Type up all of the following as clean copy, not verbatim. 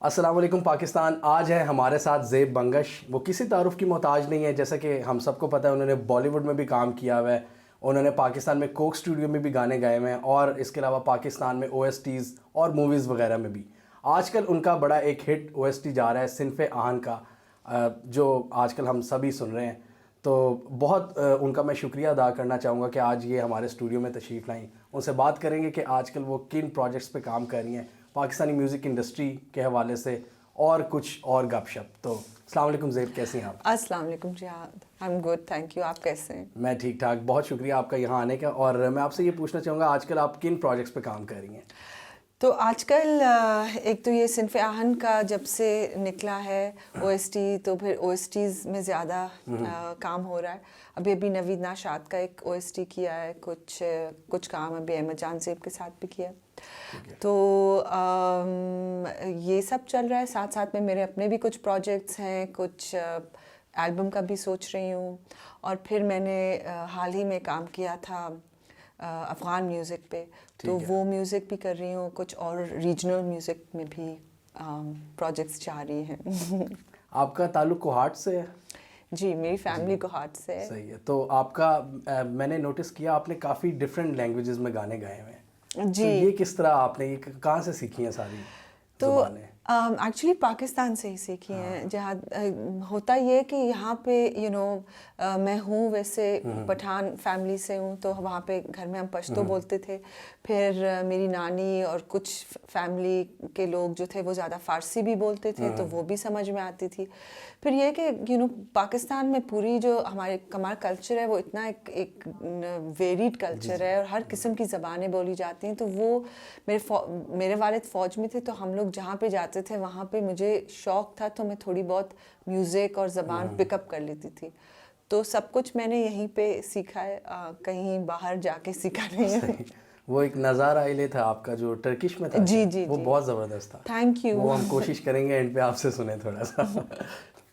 अस्सलाम वालेकुम पाकिस्तान। आज है हमारे साथ ज़ेब बंगश। वो किसी तारुफ़ की मोहताज नहीं है, जैसा कि हम सबको पता है। उन्होंने बॉलीवुड में भी काम किया हुआ है, उन्होंने पाकिस्तान में कोक स्टूडियो में भी गाने गाए हुए हैं, और इसके अलावा पाकिस्तान में OSTs और मूवीज़ वगैरह में भी। आजकल उनका बड़ा एक हिट OST जा रहा है सिनफ़े आहन का, जो आजकल हम सभी सुन रहे हैं। तो बहुत उनका मैं शुक्रिया अदा करना चाहूँगा कि आज ये हमारे स्टूडियो में तशरीफ़ लाई। उनसे बात करेंगे कि आजकल वो किन प्रोजेक्ट्स पे काम कर रही हैं पाकिस्तानी म्यूज़िक इंडस्ट्री के हवाले से, और कुछ और गपशप। तो अस्सलाम वालेकुम ज़ेब, कैसी हैं आप? अस्सलाम वालेकुम जिहाद, I am good, thank you. आप कैसे हैं? मैं ठीक ठाक, बहुत शुक्रिया आपका यहाँ आने का। और मैं आपसे ये पूछना चाहूँगा, आजकल आप किन प्रोजेक्ट्स पे काम कर रही हैं? तो आजकल एक तो ये सिनफ़े आहन का जब से निकला है OST, तो फिर OSTs में ज़्यादा काम हो रहा है। अभी अभी नवीद नाशाद का एक OST किया है, कुछ काम अभी अहमद जान ज़ेब के साथ भी किया है। तो ये सब चल रहा है। साथ साथ में मेरे अपने भी कुछ प्रोजेक्ट्स हैं, कुछ एल्बम का भी सोच रही हूँ। और फिर मैंने हाल ही में काम किया था अफ़गान म्यूज़िक पे, तो वो म्यूज़िक भी कर रही हूँ। कुछ और रीजनल म्यूज़िक में भी प्रोजेक्ट्स जारी हैं। आपका ताल्लुक़ कोहाट से है? जी, मेरी फैमिली कोहाट से है। सही है। तो आपका मैंने नोटिस किया आपने काफ़ी डिफरेंट लैंग्वेजेस में गाने गाए हुए हैं। जी। तो ये किस तरह आपने, ये कहाँ से सीखी हैं सारी तो ज़ुबानें? एक्चुअली पाकिस्तान से ही सीखी हैं। जहाँ होता ये कि यहाँ पे मैं हूँ वैसे पठान फैमिली से हूँ, तो वहाँ पे घर में हम पश्तो बोलते थे। फिर मेरी नानी और कुछ फैमिली के लोग जो थे वो ज़्यादा फ़ारसी भी बोलते थे, तो वो भी समझ में आती थी। फिर ये कि पाकिस्तान में पूरी जो हमारा कल्चर है वो इतना एक वेरिड कल्चर है, और हर किस्म की ज़बानें बोली जाती हैं। तो वो मेरे वालिद फ़ौज में थे, तो हम लोग जहाँ पे जाते थे वहाँ पे मुझे शौक़ था, तो मैं थोड़ी बहुत म्यूज़िक और ज़बान पिकअप कर लेती थी। तो सब कुछ मैंने यहीं पे सीखा है, कहीं बाहर जाके सीखा नहीं है। वो एक नज़ारा आइले था आपका जो टर्किश में था, जी जी वो जी, बहुत ज़बरदस्त था। Thank you. वो हम कोशिश करेंगे एंड पे आपसे सुने थोड़ा सा।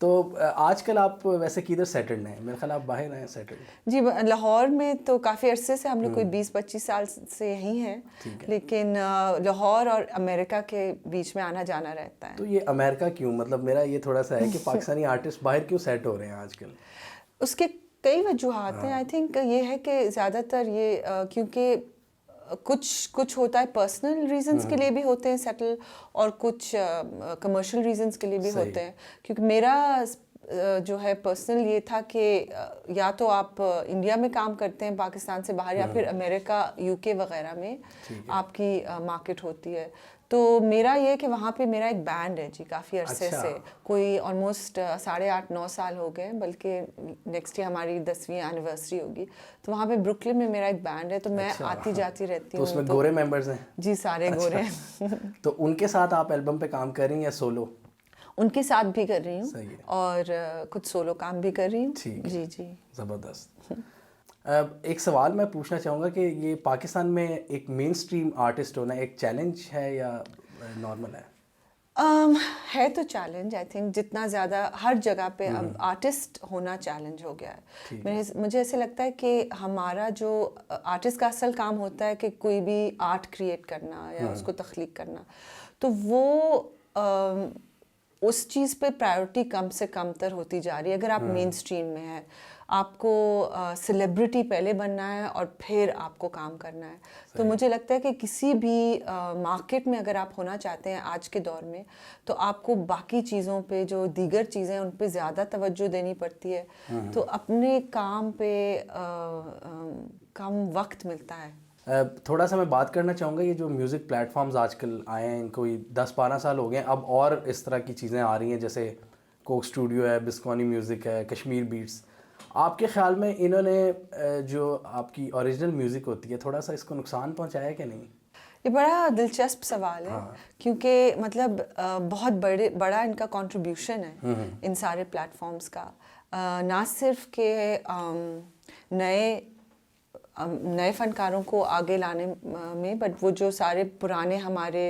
तो आजकल आप वैसे किधर सेटल्ड हैं? मेरे ख्याल आप बाहर हैं सेटल्ड। जी, लाहौर में तो काफ़ी अरसे से हम लोग कोई 20-25 साल से यहीं हैं, लेकिन लाहौर और अमेरिका के बीच में आना जाना रहता है। तो ये अमेरिका क्यों, मतलब मेरा ये थोड़ा सा है कि पाकिस्तानी आर्टिस्ट बाहर क्यों सेट हो रहे हैं आजकल? उसके कई वजूहात हैं। आई थिंक ये है कि ज़्यादातर ये क्योंकि कुछ होता है पर्सनल रीजंस के लिए भी होते हैं सेटल, और कुछ कमर्शियल रीजंस के लिए भी होते हैं। क्योंकि मेरा जो है पर्सनल ये था कि या तो आप इंडिया में काम करते हैं पाकिस्तान से बाहर, या फिर अमेरिका UK वगैरह में आपकी मार्केट होती है। तो मेरा ये कि वहाँ पे मेरा एक बैंड है जी, काफ़ी अरसे से, कोई ऑलमोस्ट 8.5-9 साल हो गए, बल्कि नेक्स्ट ईयर हमारी 10वीं एनिवर्सरी होगी। तो वहाँ पे ब्रुकलिन में मेरा एक बैंड है, तो मैं आती जाती रहती हूँ। तो उसमें गोरे मेंबर्स हैं? जी, सारे गोरे हैं। तो उनके साथ आप एल्बम पे काम कर रही हैं या सोलो? उनके साथ भी कर रही हूँ, और कुछ सोलो काम भी कर रही हूँ। जी जी, ज़बरदस्त। एक सवाल मैं पूछना चाहूँगा कि ये पाकिस्तान में एक मेन स्ट्रीम आर्टिस्ट होना एक चैलेंज है या नॉर्मल है? है तो चैलेंज। आई थिंक जितना ज़्यादा हर जगह पे अब आर्टिस्ट होना चैलेंज हो गया है। मुझे ऐसे लगता है कि हमारा जो आर्टिस्ट का असल काम होता है कि कोई भी आर्ट क्रिएट करना या उसको तख्लीक करना, तो वो उस चीज़ पे प्रायोरिटी कम से कम तर होती जा रही है। अगर आप मेन स्ट्रीम में है, आपको सेलिब्रिटी पहले बनना है और फिर आपको काम करना है। तो मुझे लगता है कि किसी भी मार्केट में अगर आप होना चाहते हैं आज के दौर में, तो आपको बाकी चीज़ों पे, जो दीगर चीज़ें उन पे ज़्यादा तवज्जो देनी पड़ती है। तो अपने काम पे कम वक्त मिलता है। थोड़ा सा मैं बात करना चाहूँगा, ये जो म्यूज़िक प्लेटफॉर्म्स आजकल आए हैं, इनको 10-12 साल हो गए हैं, अब और इस तरह की चीज़ें आ रही हैं, जैसे कोक स्टूडियो है, बिस्कॉनी म्यूज़िक है, कश्मीर बीट्स। आपके ख्याल में इन्होंने जो आपकी ओरिजिनल म्यूज़िक होती है, थोड़ा सा इसको नुकसान पहुँचाया कि नहीं? ये बड़ा दिलचस्प सवाल है। क्योंकि मतलब बहुत बड़ा इनका कंट्रीब्यूशन है इन सारे प्लेटफॉर्म्स का। ना सिर्फ के नए फ़नकारों को आगे लाने में, बट वो जो सारे पुराने हमारे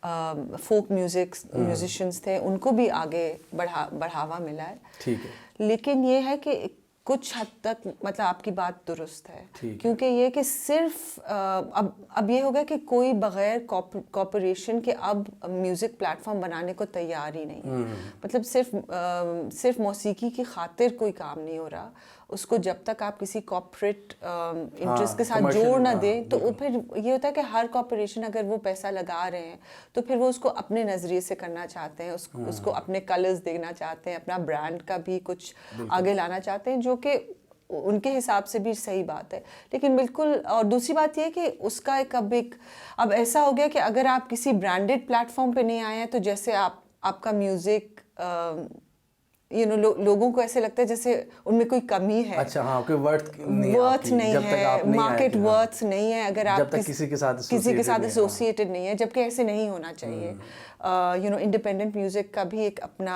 फोक म्यूजिशियंस थे, उनको भी आगे बढ़ावा मिला है। ठीक है। लेकिन ये है कि कुछ हद तक मतलब आपकी बात दुरुस्त है, ठीक क्योंकि ये कि सिर्फ अब ये हो गया कि कोई बगैर कॉर्पोरेशन के अब म्यूज़िक प्लेटफॉर्म बनाने को तैयार ही नहीं है। मतलब सिर्फ मौसीकी की खातिर कोई काम नहीं हो रहा, उसको जब तक आप किसी कॉर्पोरेट इंटरेस्ट के साथ commercial, जोड़ ना हाँ, दें तो फिर ये होता है कि हर कॉर्पोरेशन अगर वो पैसा लगा रहे हैं तो फिर वो उसको अपने नज़रिए से करना चाहते हैं, उसको अपने कलर्स देना चाहते हैं, अपना ब्रांड का भी कुछ आगे लाना चाहते हैं, जो कि उनके हिसाब से भी सही बात है। लेकिन बिल्कुल, और दूसरी बात यह है कि उसका अब ऐसा हो गया कि अगर आप किसी ब्रांडेड प्लेटफॉर्म पे नहीं आए हैं तो जैसे आपका म्यूज़िक लोगों को ऐसे लगता है जैसे उनमें कोई कमी है। अच्छा, हाँ, कोई वर्थ नहीं है, मार्केट वर्थ नहीं है अगर आप जब तक किसी के साथ एसोसिएटेड नहीं है, जबकि ऐसे नहीं होना चाहिए। इंडिपेंडेंट म्यूजिक का भी एक अपना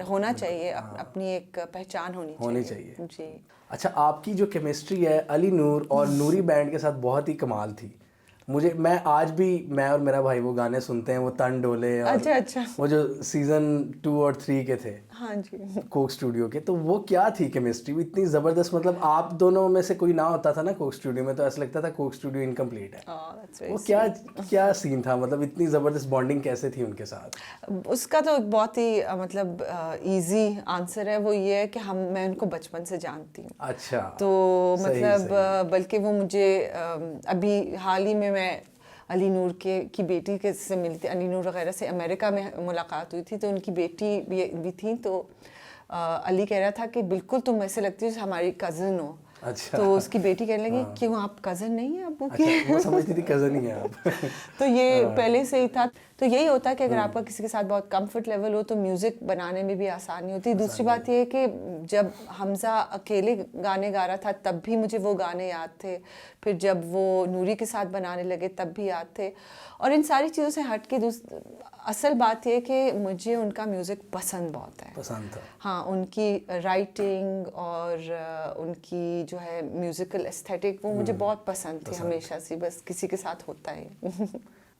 होना चाहिए, अपनी एक पहचान होनी चाहिए जी। अच्छा, आपकी जो केमिस्ट्री है अली नूर और नूरी बैंड के साथ बहुत ही कमाल थी। मैं आज भी, मैं और मेरा भाई वो गाने सुनते हैं, वो तन डोले और अच्छा वो जो सीजन 2 और 3 के थे, हाँ जी, कोक स्टूडियो के, तो वो क्या थी केमिस्ट्री इतनी ज़बरदस्त। मतलब आप दोनों में से कोई ना होता था ना कोक स्टूडियो में तो ऐसा लगता था कोक स्टूडियो इनकम्प्लीट है। वो क्या सीन था, मतलब इतनी ज़बरदस्त बॉन्डिंग कैसे थी उनके साथ? उसका तो एक बहुत ही मतलब इजी आंसर है, वो ये है कि मैं उनको बचपन से जानती हूँ। अच्छा, तो मतलब बल्कि वो मुझे अभी हाल ही में मैं अली नूर की बेटी के से मिलती, अली नूर वगैरह से अमेरिका में मुलाकात हुई थी, तो उनकी बेटी भी थी, तो अली कह रहा था कि बिल्कुल तुम ऐसे लगती हो हमारी कज़न हो। अच्छा। तो उसकी बेटी कहने लगी क्यों आप कज़न नहीं है अब्बू की? अच्छा, वो समझती थी कज़न ही है आप। तो ये पहले से ही था। तो यही होता है कि अगर आपका किसी के साथ बहुत कंफर्ट लेवल हो तो म्यूज़िक बनाने में भी आसानी होती है। दूसरी बात ये है कि जब हमजा अकेले गाने गा रहा था तब भी मुझे वो गाने याद थे, फिर जब वो नूरी के साथ बनाने लगे तब भी याद थे। और इन सारी चीज़ों से हट के असल बात ये कि मुझे उनका म्यूज़िक पसंद बहुत है। पसंद था, हाँ, उनकी राइटिंग और उनकी जो है म्यूज़िकल एस्थेटिक वो मुझे बहुत पसंद थी हमेशा से, बस किसी के साथ होता है।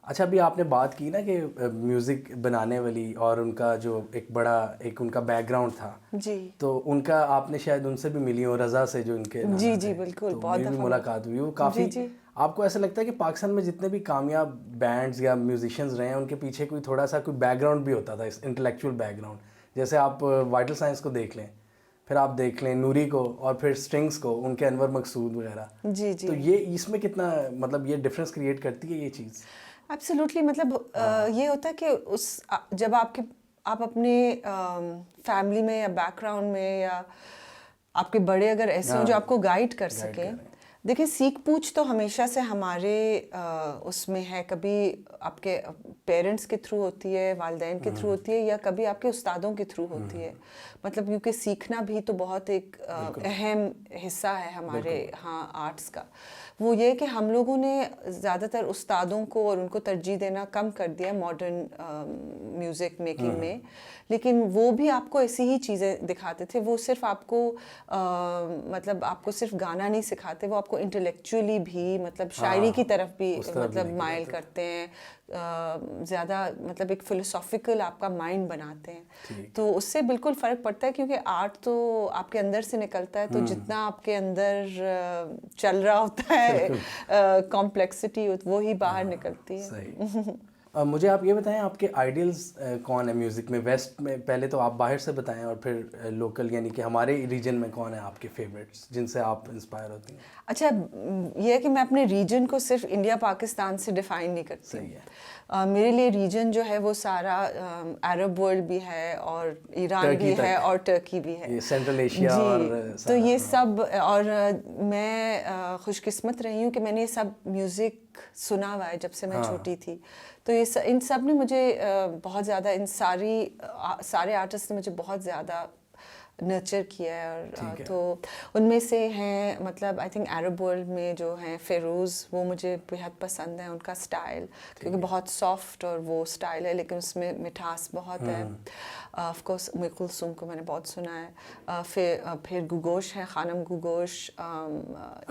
अच्छा, अभी आपने बात की ना कि म्यूज़िक बनाने वाली और उनका जो एक उनका बैकग्राउंड था जी, तो उनका आपने शायद उनसे भी मिली हो, रज़ा से जो इनके जी जी बिल्कुल, तो बहुत मेरी भी मुलाकात हुई। वो काफ़ी, आपको ऐसा लगता है कि पाकिस्तान में जितने भी कामयाब बैंड्स या म्यूजिशियंस रहे हैं उनके पीछे कोई थोड़ा सा कोई बैकग्राउंड भी होता था, इंटेलेक्चुअल बैकग्राउंड। जैसे आप वाइटल साइंस को देख लें, फिर आप देख लें नूरी को, और फिर स्ट्रिंग्स को उनके अनवर मकसूद वगैरह। जी जी, तो ये इसमें कितना मतलब ये डिफरेंस क्रिएट करती है ये चीज़? एब्सोल्युटली। मतलब ये होता है कि जब आप अपने फैमिली में या बैकग्राउंड में या आपके बड़े अगर ऐसे हो जो आपको गाइड कर सकें। देखिए, सीख पूछ तो हमेशा से हमारे उसमें है, कभी आपके पेरेंट्स के थ्रू होती है, वालिदैन के थ्रू होती है, या कभी आपके उस्तादों के थ्रू होती है। मतलब क्योंकि सीखना भी तो बहुत एक अहम हिस्सा है हमारे आर्ट्स का। वो ये कि हम लोगों ने ज़्यादातर उस्तादों को और उनको तरजीह देना कम कर दिया मॉडर्न म्यूज़िक मेकिंग में, लेकिन वो भी आपको ऐसी ही चीज़ें दिखाते थे। वो सिर्फ आपको मतलब आपको सिर्फ गाना नहीं सिखाते, वो आपको इंटेलेक्चुअली भी मतलब शायरी की तरफ भी मतलब माइल करते हैं, ज़्यादा मतलब एक फिलोसॉफिकल आपका माइंड बनाते हैं। तो उससे बिल्कुल फ़र्क पड़ता है, क्योंकि आर्ट तो आपके अंदर से निकलता है, तो जितना आपके अंदर चल रहा होता है कॉम्प्लेक्सिटी वो ही बाहर निकलती है। सही। मुझे आप ये बताएं, आपके आइडियल्स कौन है म्यूज़िक में? वेस्ट में पहले तो आप बाहर से बताएं, और फिर लोकल यानी कि हमारे रीजन में कौन है आपके फेवरेट्स जिनसे आप इंस्पायर होती हैं? अच्छा, ये है कि मैं अपने रीजन को सिर्फ इंडिया पाकिस्तान से डिफ़ाइन नहीं करती। सही है। मेरे लिए रीजन जो है वो सारा अरब वर्ल्ड भी है, और ईरान भी है, और टर्की भी है, ये सेंट्रल एशिया और तो ये सब। और मैं खुशकिस्मत रही हूँ कि मैंने ये सब म्यूज़िक सुना हुआ है जब से मैं छोटी थी। तो इन सब ने मुझे बहुत ज़्यादा, इन सारे आर्टिस्ट ने मुझे बहुत ज़्यादा नर्चर किया है। और तो उनमें से हैं, मतलब आई थिंक अरब वर्ल्ड में जो हैं फेरोज़, वो मुझे बेहद पसंद है, उनका स्टाइल, क्योंकि बहुत सॉफ्ट और वो स्टाइल है, लेकिन उसमें मिठास बहुत है। ऑफ कोर्स उम्मे कुलसूम को मैंने बहुत सुना है। फिर गुगोश है, खानम गुगोश,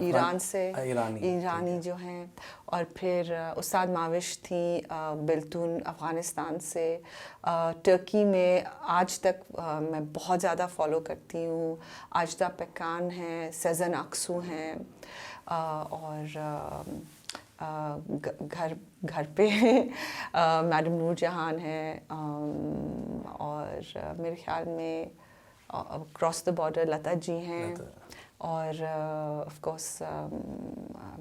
ईरान से, ईरानी जो हैं। और फिर उस्ताद माविश थी बिल्तुन अफ़गानिस्तान से। टर्की में आज तक मैं बहुत ज़्यादा फॉलो करती हूँ। आजदा पेकान हैं, सेज़न अक्सू हैं, और घर पे मैडम नूरजहान है, और मेरे ख्याल में cross the border Lata ji हैं, और ऑफ कोर्स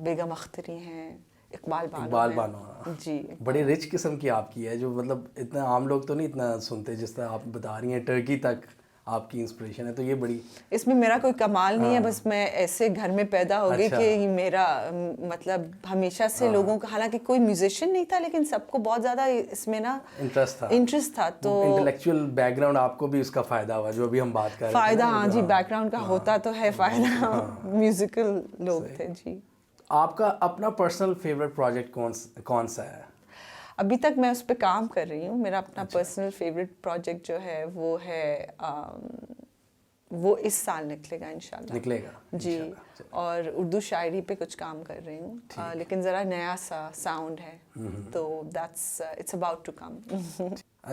बेगम अख्तरी हैं, इकबाल बानो जी। बड़ी रिच किस्म की आपकी है, जो मतलब इतना आम लोग तो नहीं इतना सुनते जिस तरह आप बता रही हैं। टर्की तक आपकी इंस्पिरेशन है, तो ये बड़ी, इसमें मेरा कोई कमाल नहीं है, बस मैं ऐसे घर में पैदा हो गई कि मेरा मतलब हमेशा से लोगों का, हालांकि कोई म्यूजिशियन नहीं था, लेकिन सबको बहुत ज़्यादा इसमें ना इंटरेस्ट था। तो इंटेलेक्चुअल बैकग्राउंड आपको भी उसका फ़ायदा हुआ, जो अभी हम बात कर रहे हैं। फ़ायदा, हाँ जी, बैकग्राउंड का होता तो है फ़ायदा। म्यूजिकल लोग थे जी। आपका अपना पर्सनल फेवरेट प्रोजेक्ट कौन सा है? अभी तक मैं उस पर काम कर रही हूँ। मेरा अपना पर्सनल फेवरेट प्रोजेक्ट जो है वो है वो इस साल निकलेगा इंशाल्लाह जी। और उर्दू शायरी पे कुछ काम कर रही हूँ, लेकिन ज़रा नया सा साउंड है, तो that's it's about to come.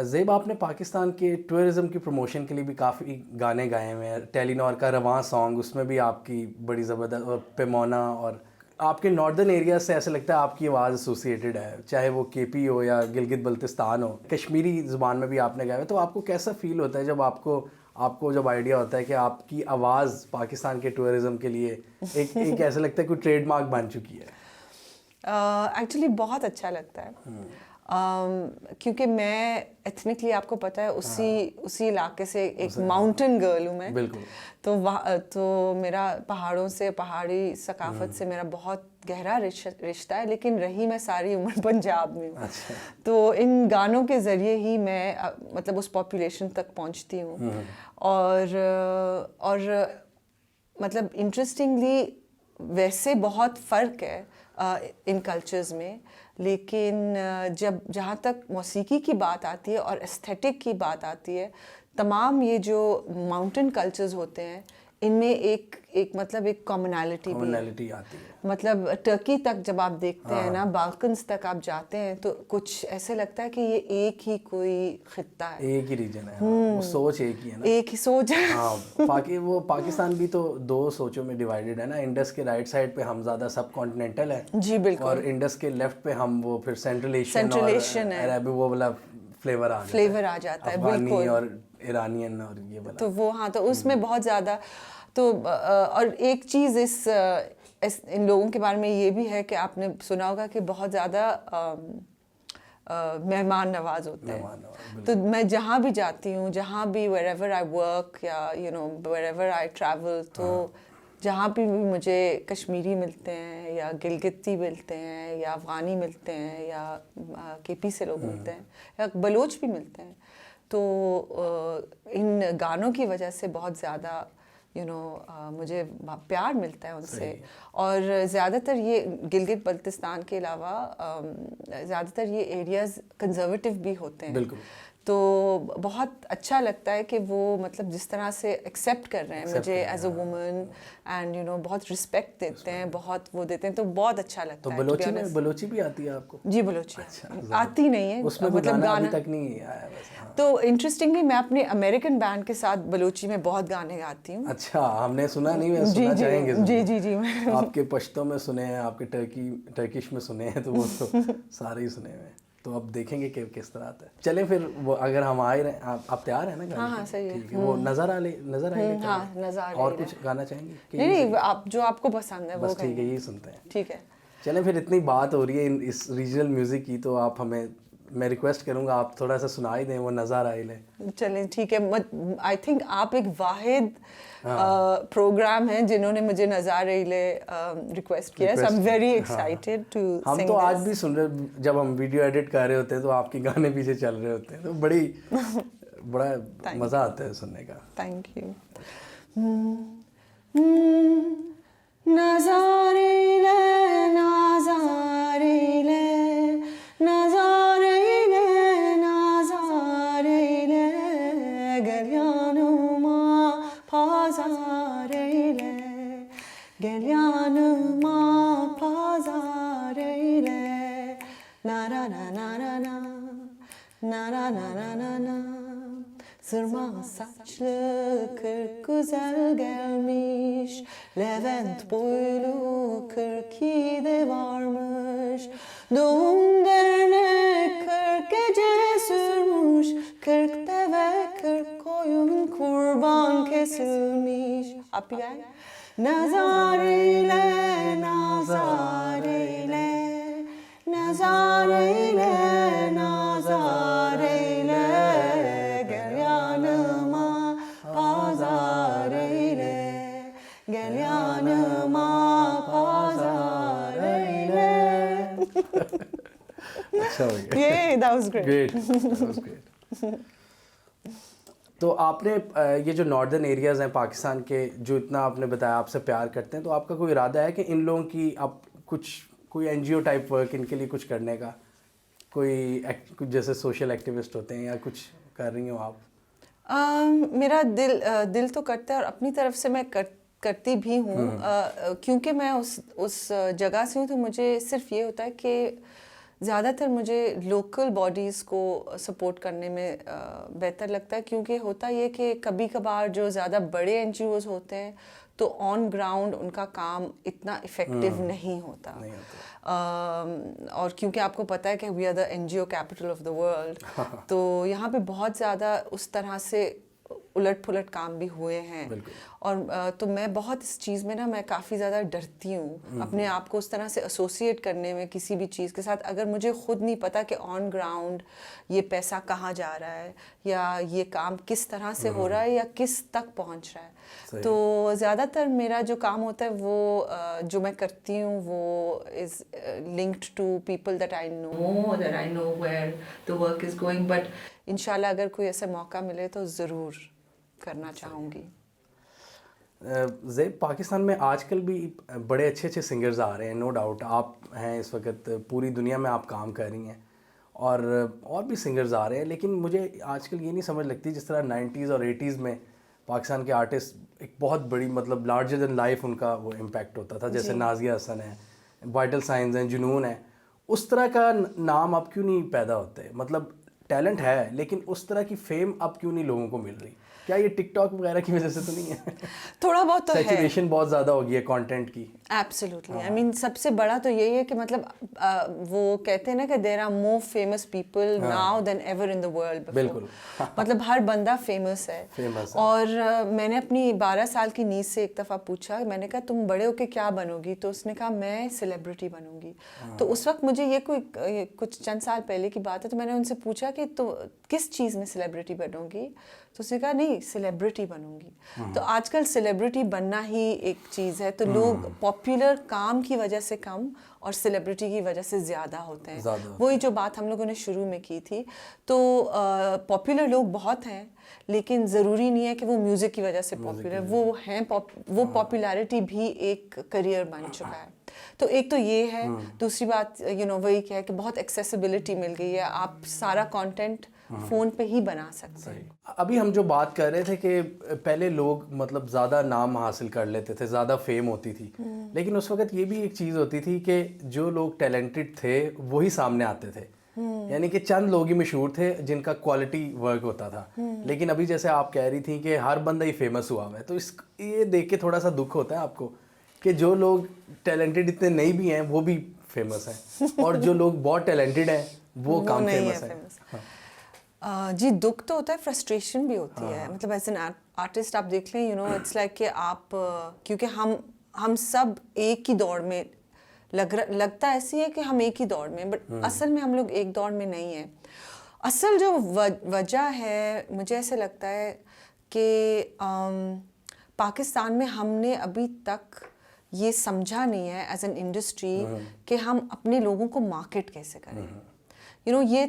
Zeb, आपने पाकिस्तान के टूरिज़्म की प्रमोशन के लिए भी काफ़ी गाने गाए हुए हैं। टेलीनॉर का रवां सॉन्ग, उसमें भी आपकी बड़ी ज़बरदस्त, और पेमोना, और आपके नॉर्दर्न एरिया से ऐसा लगता है आपकी आवाज़ एसोसिएटेड है, चाहे वो केपी हो या गिलगित बल्तिस्तान हो। कश्मीरी ज़ुबान में भी आपने गाया है, तो आपको कैसा फील होता है जब आपको जब आइडिया होता है कि आपकी आवाज़ पाकिस्तान के टूरिज़्म के लिए एक ऐसा लगता है कोई ट्रेडमार्क बन चुकी है? एक्चुअली बहुत अच्छा लगता है, क्योंकि मैं एथनिकली, आपको पता है, उसी इलाके से एक माउंटेन गर्ल हूँ मैं। बिल्कुल। तो मेरा पहाड़ों से, पहाड़ी सकाफत से मेरा बहुत गहरा रिश्ता है, लेकिन रही मैं सारी उम्र पंजाब में हूँ। अच्छा। तो इन गानों के ज़रिए ही मैं मतलब उस पॉपुलेशन तक पहुँचती हूँ, और मतलब इंटरेस्टिंगली वैसे बहुत फ़र्क है इन कल्चर्स में, लेकिन जहाँ तक मौसीकी की बात आती है और एस्थेटिक की बात आती है, तमाम ये जो माउंटेन कल्चर्स होते हैं, इनमें एक मतलब एक कॉमनैलिटी आती है। मतलब टर्की तक जब आप देखते हैं ना, बाल्कन्स तक आप जाते हैं, तो कुछ ऐसे लगता है कि ये एक ही कोई खित्ता है, एक ही रीजन है। वो सोच एक ही है ना, एक ही सोच है। हाँ, पाकिस्तान भी तो दो सोचों में डिवाइडेड है ना। इंडस के राइट साइड पे हम ज़्यादा सब कॉन्टिनेंटल है जी, बिल्कुल, और इंडस के लेफ्ट पे हम वो फिर सेंट्रल एशियन है, अरबी, वो वाला फ्लेवर आ जाता है, बिल्कुल, और ईरानियन और ये वाला। तो वो, हाँ, तो उसमें बहुत ज़्यादा, तो और एक चीज़ इन लोगों के बारे में ये भी है कि आपने सुना होगा कि बहुत ज़्यादा मेहमान नवाज होते हैं। तो मैं जहाँ भी जाती हूँ, जहाँ भी wherever I work या wherever I travel, तो जहाँ भी मुझे कश्मीरी मिलते हैं या गिलगिती मिलते हैं या अफ़गानी मिलते हैं या केपी से लोग मिलते हैं या बलोच भी मिलते हैं, तो इन गानों की वजह से बहुत ज़्यादा मुझे प्यार मिलता है उनसे। और ज़्यादातर ये गिलगित बल्तिस्तान के अलावा ज़्यादातर ये एरियाज़ कंजर्वेटिव भी होते हैं। बिल्कुल। तो बहुत अच्छा लगता है कि वो मतलब जिस तरह से एक्सेप्ट कर रहे हैं मुझे एज अ वुमन, एंड बहुत रिस्पेक्ट देते हैं, बहुत वो देते हैं, तो बहुत अच्छा लगता है। तो बलोची भी आती है आपको? जी, बलोची आती नहीं है, उसमें मतलब गाना अभी तक नहीं आया वैसे। हाँ। तो इंटरेस्टिंगली मैं अपने अमेरिकन बैंड के साथ बलोची में बहुत गाने गाती हूँ। अच्छा, हमने सुना नहीं, मैं सुनना चाहेंगे। जी आपके पश्तो में सुने हैं, आपके टर्किश में सुने हैं, तो वो तो सारे ही सुने हुए हैं, तो अब देखेंगे कि किस तरह आता है। चलें फिर, वो अगर हम आए रहे, आप तैयार हैं ना? हाँ, सही है। ठीक है, वो नज़र आए हाँ, नज़र आ और कुछ गाना चाहेंगे? नहीं, आप जो आपको पसंद है वो ठीक है, यही सुनते हैं। ठीक है, चलें फिर, इतनी बात हो रही है इस रीजनल म्यूज़िक की, तो आप हमें, मैं रिक्वेस्ट करूंगा आप थोड़ा सा सुनाई दें वो नज़ार आए ले। चलें, ठीक है। आई थिंक आप एक वाहिद प्रोग्राम है जिन्होंने मुझे नज़ार ले रिक्वेस्ट किया है, so I am very excited to sing. हम तो आज भी सुन रहे, जब हम वीडियो एडिट कर रहे होते हैं तो आपके गाने पीछे चल रहे होते हैं, तो बड़ा मज़ा आता है सुनने का। Thank you. नज़ारे ले, नज़ारे ले, नज़ारे ले, नज़ारे ले, गलियानुमा फाज़ारे ले, गलियानुमा फाज़ारे ले, Zırma saçlı kırk güzel gelmiş, Levent boylu 42'de varmış. Doğum dernek 40 gece sürmüş, 40 deve 40 koyun kurban kesilmiş. Up you guys. Nazar eyle, nazar eyle, nazar eyle, nazar eyle, gel yanıma pazar eyle, gel yanıma pazar eyle. अच्छा हो गया। Yeah, that was great. Great, that was great। तो आपने ये जो northern areas हैं पाकिस्तान के, जो इतना आपने बताया आपसे प्यार करते हैं, तो आपका कोई इरादा है कि इन लोगों की आप कोई एनजीओ टाइप वर्क इनके लिए कुछ करने का, कुछ जैसे सोशल एक्टिविस्ट होते हैं या कुछ कर रही हो आप? मेरा दिल तो करता है और अपनी तरफ से मैं करती भी हूँ, क्योंकि मैं उस जगह से हूँ, तो मुझे सिर्फ ये होता है कि ज़्यादातर मुझे लोकल बॉडीज़ को सपोर्ट करने में बेहतर लगता है, क्योंकि होता ये कि कभी कभार जो ज़्यादा बड़े एनजीओज़ होते हैं तो ऑन ग्राउंड उनका काम इतना इफ़ेक्टिव नहीं होता। और क्योंकि आपको पता है कि we are the NGO capital of the world, तो यहाँ पे बहुत ज़्यादा उस तरह से उलट पुलट काम भी हुए हैं। और तो मैं बहुत इस चीज़ में ना, मैं काफ़ी ज़्यादा डरती हूँ अपने आप को उस तरह से एसोसिएट करने में किसी भी चीज़ के साथ, अगर मुझे खुद नहीं पता कि ऑन ग्राउंड ये पैसा कहाँ जा रहा है या ये काम किस तरह से हो रहा है या किस तक पहुँच रहा है। तो ज़्यादातर मेरा जो काम होता है वो जो मैं करती हूँ वो is linked to people that I know where the work is going, but इंशाल्लाह अगर कोई ऐसा मौका मिले तो ज़रूर करना चाहूँगी। ज़ेब, पाकिस्तान में आजकल भी बड़े अच्छे अच्छे सिंगर्स आ रहे हैं, नो डाउट। आप हैं इस वक्त, पूरी दुनिया में आप काम कर रही हैं और भी सिंगर्स आ रहे हैं, लेकिन मुझे आजकल ये नहीं समझ लगती, जिस तरह 90s और 80s में पाकिस्तान के आर्टिस्ट एक बहुत बड़ी, मतलब लार्जर देन लाइफ उनका वो इम्पैक्ट होता था, जैसे नाज़िया हसन है, वाइटल साइंस हैं, जुनून है, उस तरह का नाम अब क्यों नहीं पैदा होते? मतलब टैलेंट है, लेकिन उस तरह की फेम अब क्यों नहीं लोगों को मिल रही? क्या ये टिकटॉक वगैरह की वजह से तो नहीं है? थोड़ा बहुत तो है, सैचुरेशन बहुत ज़्यादा हो गई है कंटेंट की। एब्सोल्युटली, आई मीन सबसे बड़ा तो यही है कि मतलब वो कहते हैं ना कि there are more famous people now than ever in the world. बिल्कुल। मतलब हर बंदा फेमस है। और मैंने अपनी 12 साल की नीस से एक दफ़ा पूछा, मैंने कहा तुम बड़े होके क्या बनोगी? तो उसने कहा मैं सेलिब्रिटी बनूंगी। तो उस वक्त मुझे ये कुछ चंद साल पहले की बात है, तो मैंने उनसे पूछा कि तो किस चीज़ में सेलिब्रिटी बनोगी? तो उसने कहा नहीं, सेलिब्रिटी बनूंगी। तो आजकल सेलिब्रिटी बनना ही एक चीज़ है, तो लोग पॉपुलर काम की वजह से कम और सेलिब्रिटी की वजह से ज़्यादा होते हैं। वही जो बात हम लोगों ने शुरू में की थी। तो पॉपुलर लोग बहुत हैं, लेकिन ज़रूरी नहीं है कि वो म्यूज़िक की वजह से पॉपुलर वो हैं। वो पॉपुलैरिटी भी एक करियर बन चुका है। तो एक तो ये है। दूसरी बात वही क्या है कि बहुत एक्सेसिबिलिटी मिल गई है, आप सारा कंटेंट फ़ोन पे ही बना सकते हैं। अभी हम जो बात कर रहे थे कि पहले लोग मतलब ज़्यादा नाम हासिल कर लेते थे, ज़्यादा फेम होती थी, लेकिन उस वक्त ये भी एक चीज़ होती थी कि जो लोग टैलेंटेड थे वही सामने आते थे। यानी कि चंद लोग ही मशहूर थे जिनका क्वालिटी वर्क होता था। लेकिन अभी जैसे आप कह रही थी कि हर बंदा ही फेमस हुआ है, तो ये देख के थोड़ा सा दुख होता है आपको कि जो लोग टैलेंटेड इतने नहीं भी हैं वो भी फेमस हैं, और जो लोग बहुत टैलेंटेड हैं वो कम फेमस हैं। जी, दुख तो होता है, फ्रस्ट्रेशन भी होती है। मतलब एज एन आर्टिस्ट आप देख लें, इट्स लाइक कि आप क्योंकि हम सब एक ही दौड़ में लगता ऐसी है कि हम एक ही दौड़ में, बट असल में हम लोग एक दौड़ में नहीं है। असल जो वजह है, मुझे ऐसे लगता है कि पाकिस्तान में हमने अभी तक ये समझा नहीं है एज एन इंडस्ट्री कि हम अपने लोगों को मार्केट कैसे करें। ये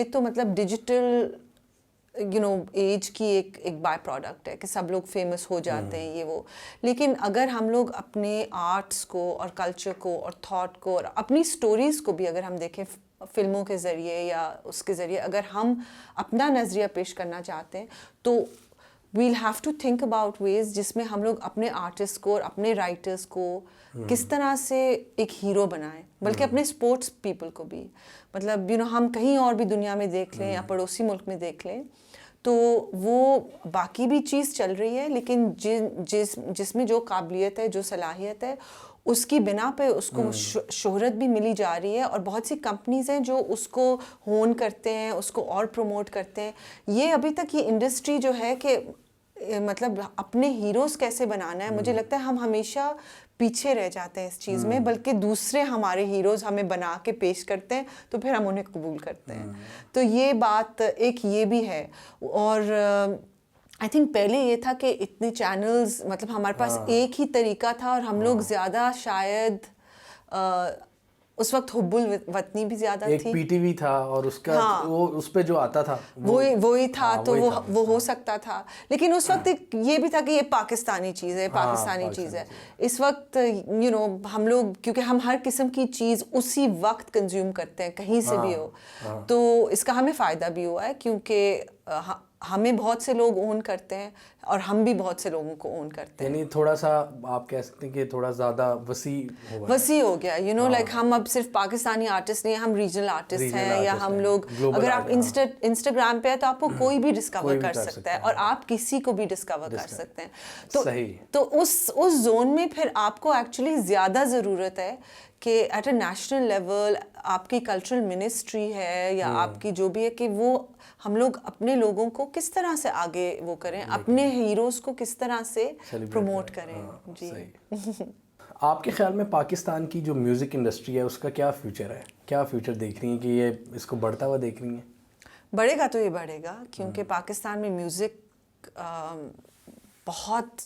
तो मतलब डिजिटल एज की एक बाय प्रोडक्ट है कि सब लोग फेमस हो जाते हैं ये वो। लेकिन अगर हम लोग अपने आर्ट्स को और कल्चर को और थॉट को और अपनी स्टोरीज़ को भी अगर हम देखें फिल्मों के ज़रिए या उसके ज़रिए, अगर हम अपना नज़रिया पेश करना चाहते हैं we'll have to think about ways जिसमें हम लोग अपने आर्टिस्ट को और अपने राइटर्स को किस तरह से एक हीरो बनाएं, बल्कि अपने स्पोर्ट्स पीपल को भी, मतलब हम कहीं और भी दुनिया में देख लें या पड़ोसी मुल्क में देख लें तो वो बाकी भी चीज़ चल रही है, लेकिन जिसमें जो काबिलियत है, जो सलाहियत है, उसकी बिना पे उसको शोहरत भी मिली जा रही है, और बहुत सी कंपनीज़ हैं जो उसको होन करते हैं, उसको और प्रमोट करते हैं। ये अभी तक ये इंडस्ट्री जो है कि मतलब अपने हीरोज़ कैसे बनाना है, मुझे लगता है हम हमेशा पीछे रह जाते हैं इस चीज़ में, बल्कि दूसरे हमारे हीरोज़ हमें बना के पेश करते हैं तो फिर हम उन्हें कबूल करते हैं। तो ये बात एक ये भी है। और आई थिंक पहले ये था कि इतने चैनल्स, मतलब हमारे पास एक ही तरीका था और हम लोग ज़्यादा शायद उस वक्त हुब्बुल वतनी भी ज़्यादा थी। एक पीटीवी था और उसका वो उस पे जो आता था वो ही था, तो वो हो सकता था, लेकिन उस वक्त एक ये भी था कि ये पाकिस्तानी चीज़ है, पाकिस्तानी चीज़ है। इस वक्त हम लोग, क्योंकि हम हर किस्म की चीज़ उसी वक्त कंज्यूम करते हैं, कहीं से भी हो, तो इसका हमें फ़ायदा भी हुआ है, क्योंकि हमें बहुत से लोग ओन करते हैं और हम भी बहुत से लोगों को ओन करते हैं। यानी थोड़ा सा आप कह सकते हैं कि थोड़ा ज़्यादा वसी हो गया, लाइक हम अब सिर्फ पाकिस्तानी आर्टिस्ट नहीं, हम रीजनल आर्टिस्ट हैं, या हम लोग, अगर आप इंस्टाग्राम पे है तो आपको कोई भी डिस्कवर कर सकता है और आप किसी को भी डिस्कवर कर सकते हैं। तो उस जोन में फिर आपको एक्चुअली ज़्यादा ज़रूरत है कि एट अ नेशनल लेवल आपकी कल्चरल मिनिस्ट्री है या आपकी जो भी है, कि वो हम लोग अपने लोगों को किस तरह से आगे वो करें, अपने हीरोज़ को किस तरह से प्रमोट करें। जी आपके ख्याल में पाकिस्तान की जो म्यूज़िक इंडस्ट्री है उसका क्या फ्यूचर है? क्या फ्यूचर देख रही हैं कि ये इसको बढ़ता हुआ देख रही हैं? बढ़ेगा तो ये बढ़ेगा, क्योंकि पाकिस्तान में म्यूज़िक बहुत,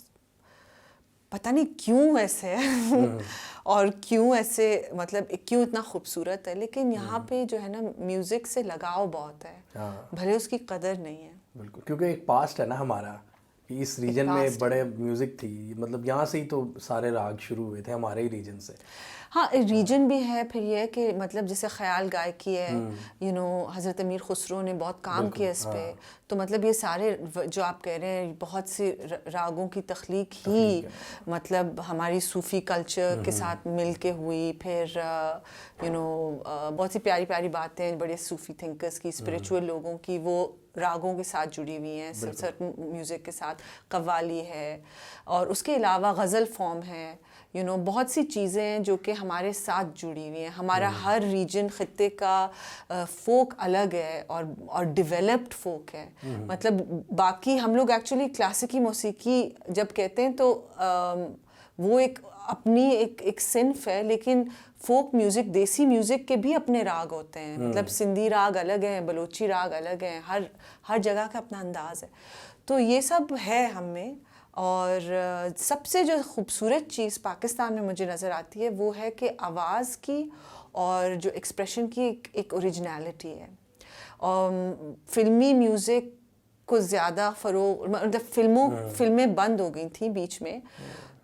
पता नहीं क्यों ऐसे है और क्यों ऐसे, मतलब क्यों इतना खूबसूरत है, लेकिन यहाँ पे जो है ना म्यूज़िक से लगाव बहुत है, भले उसकी कदर नहीं है। बिल्कुल, क्योंकि एक पास्ट है ना हमारा, इस रीजन में बड़े म्यूज़िक थी, मतलब यहाँ से ही तो सारे राग शुरू हुए थे, हमारे ही रीजन से। हाँ, रीजन भी है, फिर ये है कि मतलब जैसे ख्याल गायकी है, हज़रत अमीर खुसरो ने बहुत काम किया इस पे, तो मतलब ये सारे जो आप कह रहे हैं बहुत से रागों की तख्लीक ही मतलब हमारी सूफ़ी कल्चर के साथ मिल के हुई। फिर बहुत सी प्यारी प्यारी बातें बड़े सूफ़ी थिंकर्स की, स्पिरिचुअल लोगों की, वो रागों के साथ जुड़ी हुई हैं, सर्टन म्यूज़िक के साथ। कव्वाली है और उसके अलावा गज़ल फॉर्म है, बहुत सी चीज़ें हैं जो कि हमारे साथ जुड़ी हुई हैं। हमारा हर रीजन ख़ित्ते का फ़ोक अलग है और डेवलप्ड फ़ोक है। मतलब बाकी हम लोग एक्चुअली क्लासिकी मौसीकी जब कहते हैं तो वो एक अपनी एक सिन्फ है, लेकिन फ़ोक म्यूज़िक, देसी म्यूज़िक के भी अपने राग होते हैं। मतलब सिंधी राग अलग हैं, बलोची राग अलग हैं, हर जगह का अपना अंदाज़ है। तो ये सब है हम में। और सबसे जो खूबसूरत चीज़ पाकिस्तान में मुझे नज़र आती है वो है कि आवाज़ की और जो एक्सप्रेशन की एक ओरिजिनलिटी है। फ़िल्मी म्यूज़िक को ज़्यादा फ़रोग़, मतलब फ़िल्में बंद हो गई थी बीच में,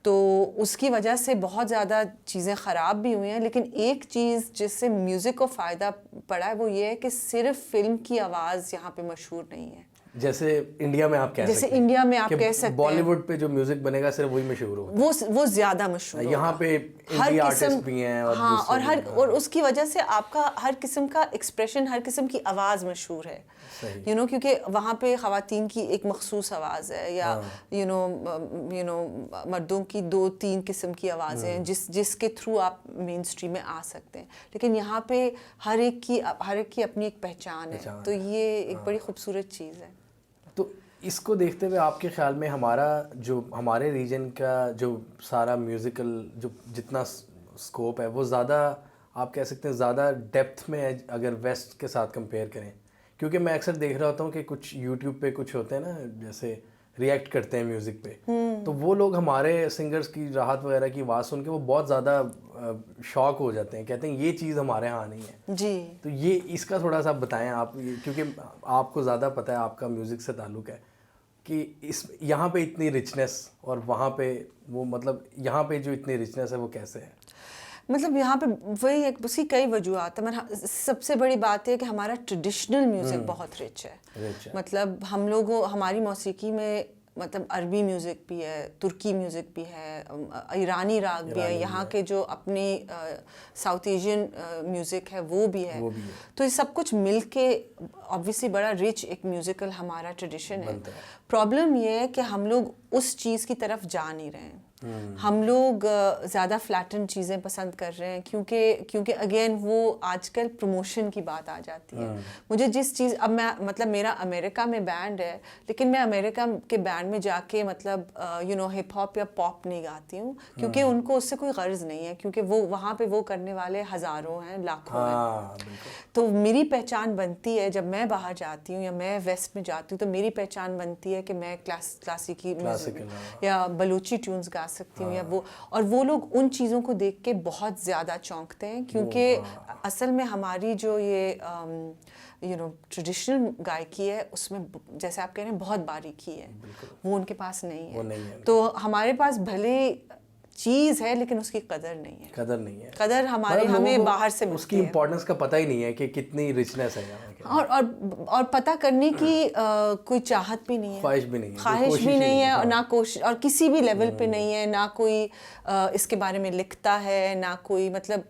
तो उसकी वजह से बहुत ज़्यादा चीज़ें ख़राब भी हुई हैं। लेकिन एक चीज़ जिससे म्यूज़िक को फ़ायदा पड़ा है वो ये है कि सिर्फ फ़िल्म की आवाज़ यहाँ पे मशहूर नहीं है। जैसे इंडिया में आप कह सकते हैं, जैसे इंडिया में आप कह सकते हैं बॉलीवुड पे जो म्यूजिक बनेगा सिर्फ वही मशहूर होगा, वो ज्यादा मशहूर होगा। यहाँ पे इंडी आर्टिस्ट भी हैं और हाँ, और उसकी वजह से आपका हर किस्म का एक्सप्रेशन, हर किस्म की आवाज़ मशहूर है। क्योंकि वहाँ पे ख़वातीन की एक मखसूस आवाज़ है, या मर्दों की 2-3 किस्म की आवाज़ें हैं जिसके थ्रू आप मेन स्ट्रीम में आ सकते हैं। लेकिन यहाँ पे हर एक की अपनी एक पहचान है, तो ये एक बड़ी खूबसूरत चीज़ है। तो इसको देखते हुए आपके ख्याल में हमारे रीजन का जो सारा म्यूज़िकल जो जितना स्कोप है वो ज़्यादा, आप कह सकते हैं ज़्यादा डेप्थ में है अगर वेस्ट के साथ कंपेयर करें? क्योंकि मैं अक्सर देख रहा होता हूँ कि कुछ यूट्यूब पे कुछ होते हैं ना, जैसे रिएक्ट करते हैं म्यूज़िक पे, तो वो लोग हमारे सिंगर्स की राहत वगैरह की आवाज़ सुन के वो बहुत ज़्यादा शॉक हो जाते हैं, कहते हैं ये चीज़ हमारे यहाँ नहीं है जी। तो ये इसका थोड़ा सा बताएं आप, क्योंकि आपको ज़्यादा पता है, आपका म्यूज़िक से ताल्लुक़ है, कि इस यहाँ पे इतनी रिचनेस और वहाँ पे वो, मतलब यहाँ पे जो इतनी रिचनेस है वो कैसे है? मतलब यहाँ पे वही एक, उसकी कई वजूहत है। सबसे बड़ी बात है कि हमारा ट्रेडिशनल म्यूज़िक बहुत रिच है। मतलब हम लोगों, हमारी मौसीकी में मतलब अरबी म्यूज़िक भी है, तुर्की म्यूज़िक भी है, ईरानी राग भी है, यहाँ के जो अपनी साउथ एशियन म्यूज़िक है वो भी है। तो ये सब कुछ मिल के ऑब्वियसली बड़ा रिच एक म्यूज़िकल हमारा ट्रेडिशन है। प्रॉब्लम ये है कि हम लोग उस चीज़ की तरफ जा नहीं रहे हैं। हम लोग ज़्यादा फ्लैटन चीज़ें पसंद कर रहे हैं क्योंकि अगेन वो आजकल प्रमोशन की बात आ जाती है। मुझे जिस चीज़ अब मैं मतलब मेरा अमेरिका में बैंड है, लेकिन मैं अमेरिका के बैंड में जाके मतलब हिप हॉप या पॉप नहीं गाती हूँ क्योंकि उनको उससे कोई गर्ज नहीं है, क्योंकि वो वहाँ पे वो करने वाले हज़ारों हैं, लाखों हैं। तो मेरी पहचान बनती है जब मैं बाहर जाती हूँ या मैं वेस्ट में जाती हूँ, तो मेरी पहचान बनती है कि मैं क्लासिकी म्यूजिक या बलूची ट्यून्स गा सकती हूँ या वो लोग उन चीज़ों को देख के बहुत ज़्यादा चौंकते हैं क्योंकि असल में हमारी जो ये ट्रेडिशनल गायकी है उसमें जैसे आप कह रहे हैं बहुत बारीकी है, वो उनके पास नहीं है। तो हमारे पास भले चीज़ है लेकिन उसकी कदर नहीं है। कदर हमें बाहर से उसकी इम्पोर्टेंस का पता ही नहीं है कि कितनी रिचनेस है यहाँ और पता करने की कोई चाहत भी नहीं है, ख्वाहिश भी नहीं है और ना कोशिश, और किसी भी लेवल पे नहीं है, ना कोई इसके बारे में लिखता है, ना कोई मतलब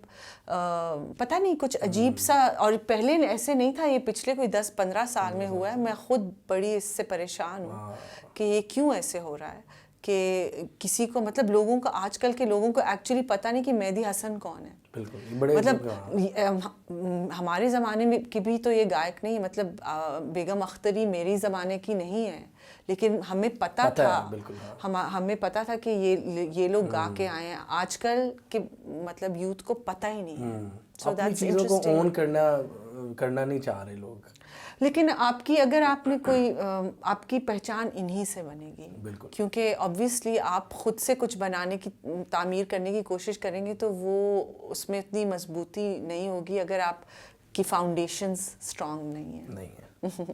पता नहीं कुछ अजीब सा। और पहले ऐसे नहीं था, ये पिछले कोई 10-15 साल में हुआ है। मैं खुद बड़ी इससे परेशान हूँ कि ये क्यों ऐसे हो रहा है कि किसी को मतलब लोगों को, आजकल के लोगों को एक्चुअली पता नहीं कि मेहदी हसन कौन है। बिल्कुल, मतलब हमारे ज़माने में की भी तो ये गायक नहीं, मतलब बेगम अख्तरी मेरी ज़माने की नहीं है, लेकिन हमें पता था, हमें पता था कि ये लोग गा के आए हैं। आजकल के मतलब यूथ को पता ही नहीं है। So अपनी चीज़ों को ओन करना नहीं चाह रहे लोग। लेकिन अगर आपने कोई आपकी पहचान इन्हीं से बनेगी, क्योंकि ऑब्वियसली आप खुद से कुछ बनाने की, तामीर करने की कोशिश करेंगे तो वो उसमें इतनी मजबूती नहीं होगी अगर आपकी फाउंडेशंस स्ट्रांग नहीं है।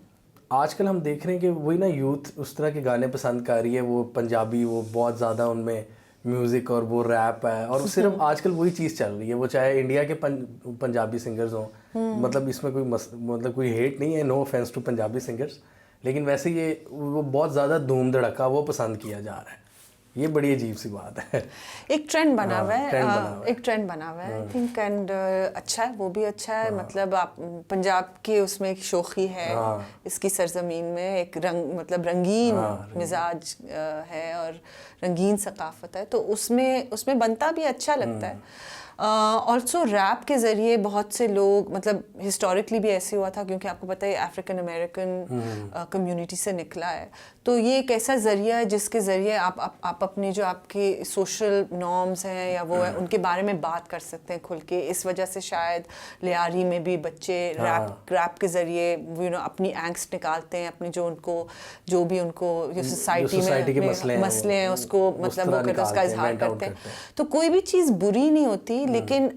आजकल हम देख रहे हैं कि वही ना, यूथ उस तरह के गाने पसंद कर रही है, वो पंजाबी, वो बहुत ज़्यादा उनमें म्यूज़िक और वो रैप है, और सिर्फ आजकल वही चीज़ चल रही है। वो चाहे इंडिया के पंजाबी सिंगर्स हों, मतलब इसमें कोई मतलब कोई हेट नहीं है, no offence to Punjabi singers, लेकिन वैसे ये वो बहुत ज़्यादा धूम धड़का वो पसंद किया जा रहा है। ये बड़ी अजीब सी बात है। एक ट्रेंड बना हुआ है, आई थिंक, एंड अच्छा है, वो भी अच्छा है। मतलब आप पंजाब के उसमें एक शोखी है, इसकी सरजमीन में एक मतलब रंगीन मिजाज है और रंगीन सकाफत है, तो उसमें बनता भी अच्छा लगता है। ऑल्सो रैप के ज़रिए बहुत से लोग, मतलब हिस्टोरिकली भी ऐसे हुआ था क्योंकि आपको पता है अफ्रीकन अमेरिकन कम्युनिटी से निकला है, तो ये एक ऐसा ज़रिया है जिसके ज़रिए आप अपनी जो आपके सोशल नॉर्म्स हैं या वो है उनके बारे में बात कर सकते हैं खुल के। इस वजह से शायद लियारी में भी बच्चे रैप के ज़रिए अपनी एंग्स्ट निकालते हैं, अपनी जो भी उनको सोसाइटी में मसले हैं उसको मतलब वो करते हैं, उसका इजहार करते हैं। तो कोई भी चीज़ बुरी नहीं होती, लेकिन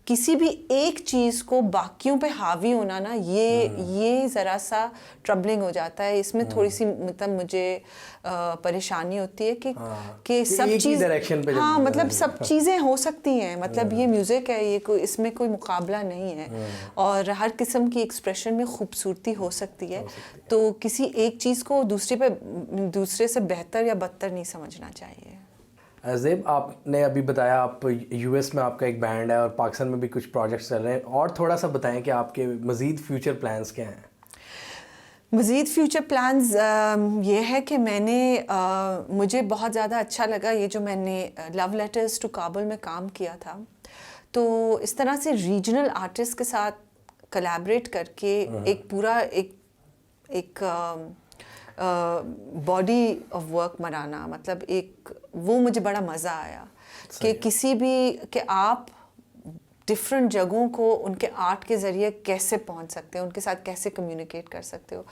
किसी भी एक चीज़ को बाकियों पे हावी होना ना, ये ज़रा सा ट्रबलिंग हो जाता है। इसमें थोड़ी सी मतलब मुझे परेशानी होती है कि सब चीज़, मतलब सब चीज़ें हो सकती हैं, मतलब ये म्यूज़िक है, ये कोई इसमें कोई मुकाबला नहीं है और हर किस्म की एक्सप्रेशन में खूबसूरती हो सकती है। तो किसी एक चीज़ को दूसरे से बेहतर या बदतर नहीं समझना चाहिए। ज़ेब, आपने अभी बताया आप यूएस में आपका एक बैंड है और पाकिस्तान में भी कुछ प्रोजेक्ट्स चल रहे हैं, और थोड़ा सा बताएं कि आपके मज़ीद फ्यूचर प्लान्स क्या हैं? मज़ीद फ्यूचर प्लान्स ये है कि मुझे बहुत ज़्यादा अच्छा लगा ये जो मैंने लव लेटर्स टू काबुल में काम किया था। तो इस तरह से रीजनल आर्टिस्ट के साथ कोलैबोरेट करके एक पूरा एक बॉडी ऑफ वर्क बनाना, मतलब वो मुझे बड़ा मज़ा आया कि किसी भी कि आप डिफरेंट जगहों को उनके आर्ट के ज़रिए कैसे पहुंच सकते हैं, उनके साथ कैसे कम्युनिकेट कर सकते हो।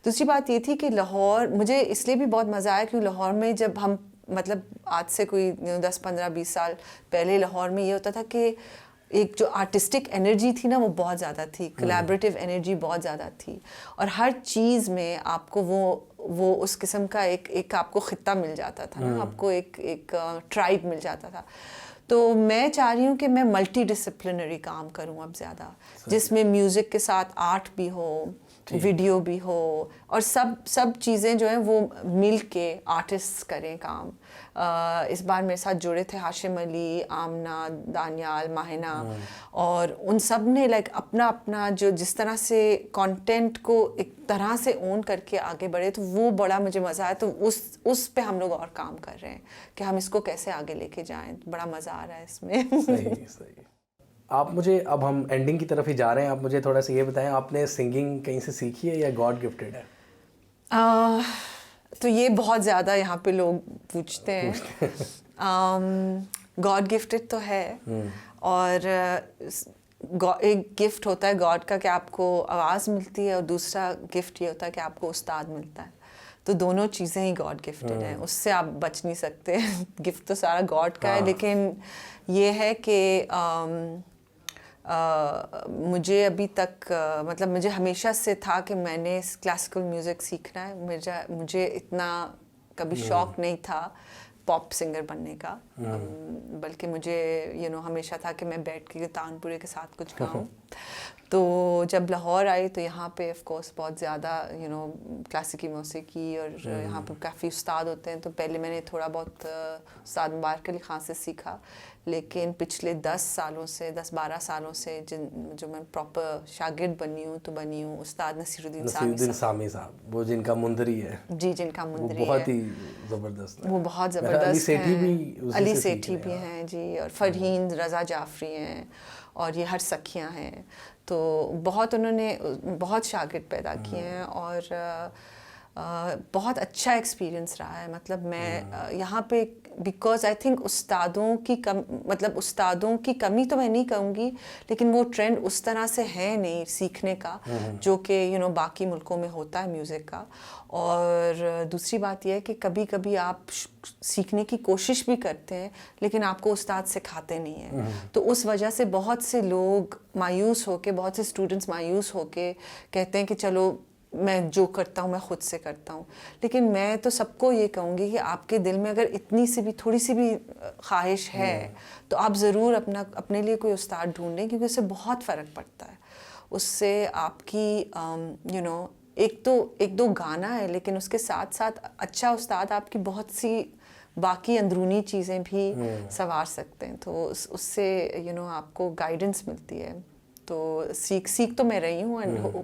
दूसरी बात ये थी कि लाहौर, मुझे इसलिए भी बहुत मज़ा आया क्योंकि लाहौर में जब हम मतलब आज से कोई 10-15-20 साल पहले लाहौर में ये होता था कि एक जो आर्टिस्टिक एनर्जी थी ना वो बहुत ज़्यादा थी, कोलैबोरेटिव एनर्जी बहुत ज़्यादा थी, और हर चीज़ में आपको वो उस किस्म का एक आपको खित्ता मिल जाता था ना, आपको एक ट्राइब मिल जाता था। तो मैं चाह रही हूँ कि मैं मल्टी डिसिप्लिनरी काम करूँ अब ज़्यादा, जिसमें म्यूज़िक के साथ आर्ट भी हो, वीडियो भी हो, और सब चीज़ें जो हैं वो मिल के आर्टिस्ट करें काम। इस बार मेरे साथ जुड़े थे हाशिम अली, आमना, दानियाल, माहिना, और उन सब ने लाइक अपना अपना जो जिस तरह से कंटेंट को एक तरह से ओन करके आगे बढ़े, तो वो बड़ा मुझे मज़ा आया। तो उस पे हम लोग और काम कर रहे हैं कि हम इसको कैसे आगे लेके जाएं। बड़ा मज़ा आ रहा है इसमें। सही। आप मुझे, अब हम एंडिंग की तरफ ही जा रहे हैं, आप मुझे थोड़ा सा ये बताएं, आपने सिंगिंग कहीं से सीखी है या गॉड गिफ्टेड है? तो ये बहुत ज़्यादा यहाँ पे लोग पूछते हैं। गॉड गिफ्टेड तो है, और एक गिफ्ट होता है गॉड का कि आपको आवाज़ मिलती है, और दूसरा गिफ्ट ये होता है कि आपको उस्ताद मिलता है। तो दोनों चीज़ें ही गॉड गिफ्टेड हैं, उससे आप बच नहीं सकते। गिफ्ट तो सारा गॉड का है, लेकिन ये है कि मुझे अभी तक मतलब मुझे हमेशा से था कि मैंने क्लासिकल म्यूज़िक सीखना है। मुझे इतना कभी शौक़ नहीं था पॉप सिंगर बनने का, बल्कि मुझे हमेशा था कि मैं बैठ के तानपुरे के साथ कुछ गाऊं। तो जब लाहौर आई तो यहाँ पे ऑफ कोर्स बहुत ज़्यादा क्लासिकी मौसीकी, और यहाँ पे काफ़ी उस्ताद होते हैं। तो पहले मैंने थोड़ा बहुत उस्ताद मुबारक अली ख़ान से सीखा, लेकिन पिछले 10-12 सालों से जो मैं प्रॉपर शागिर्द बनी हूँ उस्ताद नसीरुद्दीन सामी साहब, वो जिनका मुंदरी है। जी, जिनका मुंदरी बहुत ही ज़बरदस्त है। वो बहुत ज़बरदस्त अली सेठी भी हैं जी, और फरहीन रज़ा जाफरी हैं, और ये हर सखियाँ हैं। तो बहुत उन्होंने बहुत शागिर्द पैदा किए हैं, और बहुत अच्छा एक्सपीरियंस रहा है। मतलब मैं यहाँ पे बिकॉज आई थिंक उस्तादों की कमी तो मैं नहीं कहूँगी, लेकिन वो ट्रेंड उस तरह से है नहीं सीखने का, जो कि बाकी मुल्कों में होता है म्यूज़िक का। और दूसरी बात यह है कि कभी कभी आप सीखने की कोशिश भी करते हैं, लेकिन आपको उस्ताद सिखाते नहीं हैं। तो उस वजह से बहुत से लोग मायूस होके, बहुत से स्टूडेंट्स मायूस होके कहते हैं कि चलो मैं जो करता हूँ मैं ख़ुद से करता हूँ। लेकिन मैं तो सबको ये कहूँगी कि आपके दिल में अगर इतनी सी भी थोड़ी सी भी ख्वाहिश है, तो आप ज़रूर अपने लिए कोई उस्ताद ढूंढें, क्योंकि उससे बहुत फ़र्क पड़ता है। उससे आपकी एक दो गाना है, लेकिन उसके साथ साथ अच्छा उस्ताद आपकी बहुत सी बाकी अंदरूनी चीज़ें भी संवार सकते हैं। तो उससे आपको गाइडेंस मिलती है। तो सीख तो मैं रही हूँ, एंड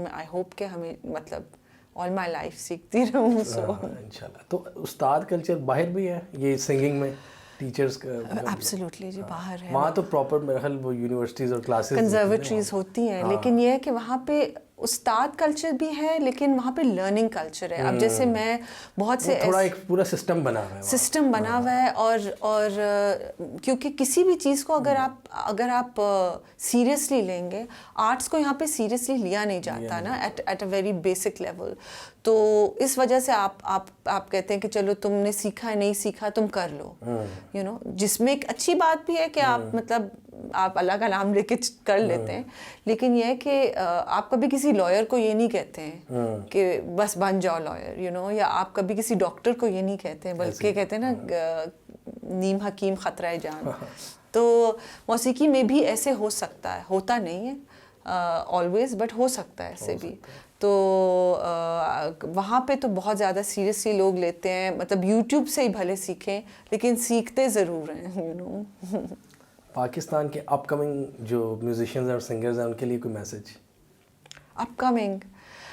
आई होप कि हमें मतलब ऑल माई लाइफ सीखती रहूँ। इंशाल्लाह। तो उस्ताद कल्चर बाहर भी है ये सिंगिंग में, टीचर्स का? एब्सोल्युटली जी, बाहर है। वहाँ तो प्रॉपर मेरे ख्याल वो यूनिवर्सिटीज़ और क्लासेस, कंजर्वेटरीज होती हैं, लेकिन ये है कि वहाँ पे उस्ताद कल्चर भी है, लेकिन वहाँ पे लर्निंग कल्चर है। अब जैसे मैं बहुत से थोड़ा एक पूरा सिस्टम बना हुआ है, और क्योंकि किसी भी चीज़ को अगर आप सीरियसली लेंगे, आर्ट्स को यहाँ पे सीरियसली लिया नहीं जाता ना, at a very basic level. तो इस वजह से आप कहते हैं कि चलो तुमने सीखा है, नहीं सीखा तुम कर लो, जिसमें एक अच्छी बात भी है कि आप मतलब आप अल्लाह का नाम लेके कर लेते हैं। लेकिन यह है कि आप कभी किसी लॉयर को ये नहीं कहते हैं कि बस बन जाओ लॉयर, या आप कभी किसी डॉक्टर को ये नहीं कहते हैं, बल्कि कहते हैं ना नीम हकीम ख़तरा जान। तो मौसीकी में भी ऐसे हो सकता है, होता नहीं है ऑलवेज, बट हो सकता है ऐसे भी। तो वहाँ पे तो बहुत ज़्यादा सीरियसली लोग लेते हैं, मतलब यूट्यूब से ही भले सीखें, लेकिन सीखते ज़रूर हैं। पाकिस्तान के अपकमिंग जो म्यूजिशियंस और सिंगर्स हैं उनके लिए कोई मैसेज? अपकमिंग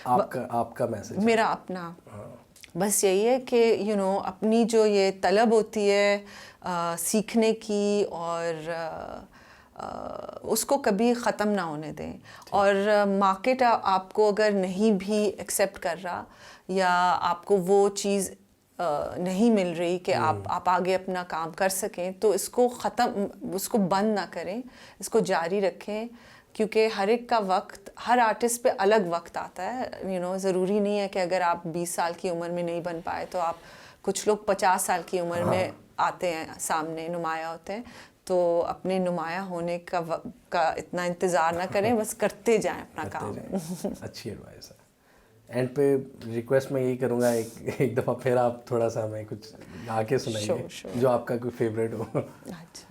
आपका मैसेज? मेरा अपना बस यही है कि अपनी जो ये तलब होती है सीखने की, और उसको कभी ख़त्म ना होने दें। और मार्केट आपको अगर नहीं भी एक्सेप्ट कर रहा, या आपको वो चीज़ नहीं मिल रही कि आप आगे अपना काम कर सकें, तो उसको बंद ना करें, इसको जारी रखें। क्योंकि हर एक का वक्त, हर आर्टिस्ट पे अलग वक्त आता है। ज़रूरी नहीं है कि अगर आप 20 साल की उम्र में नहीं बन पाए तो आप, कुछ लोग 50 साल की उम्र में आते हैं, सामने नुमाया होते हैं। तो अपने नुमाया होने का इतना इंतज़ार ना करें, बस करते जाएं अपना काम। अच्छी एडवाइस है। एंड पे रिक्वेस्ट मैं यही करूँगा, एक दफ़ा फिर आप थोड़ा सा हमें कुछ गा के सुनाइए जो आपका कोई फेवरेट हो। अच्छा,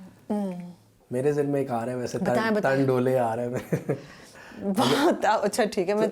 मेरे ज़हन में एक आ रहा है वैसे, तन डोले आ रहा है। बहुत अच्छा, ठीक है। मैं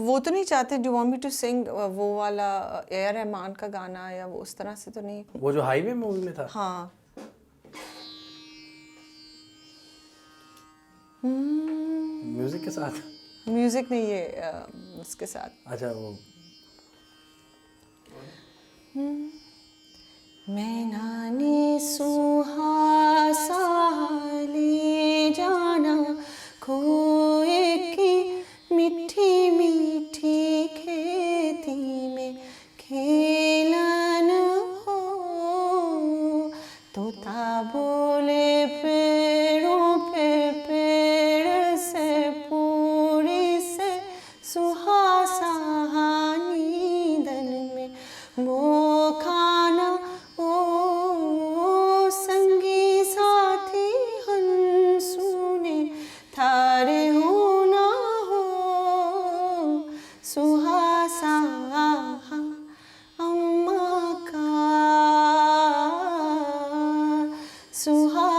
वो तो नहीं चाहते, do want me to sing वो वाला ए.आर. रहमान का गाना या वो उस तरह से तो नहीं। वो जो हाईवे मूवी में था। हाँ। म्यूजिक के साथ। म्यूजिक नहीं, ये उसके साथ। अच्छा वो मैना ने सुहासा ले जाना खोए की मीठी मीठी खेती में खेलन हो, तोता बोले पेड़ों पे पेड़ से पूरी से सुहासा नींदन में वो खाना ओ संगी साथी हंसुने थारे हो ना हो सुहासा अम्मा का सुहा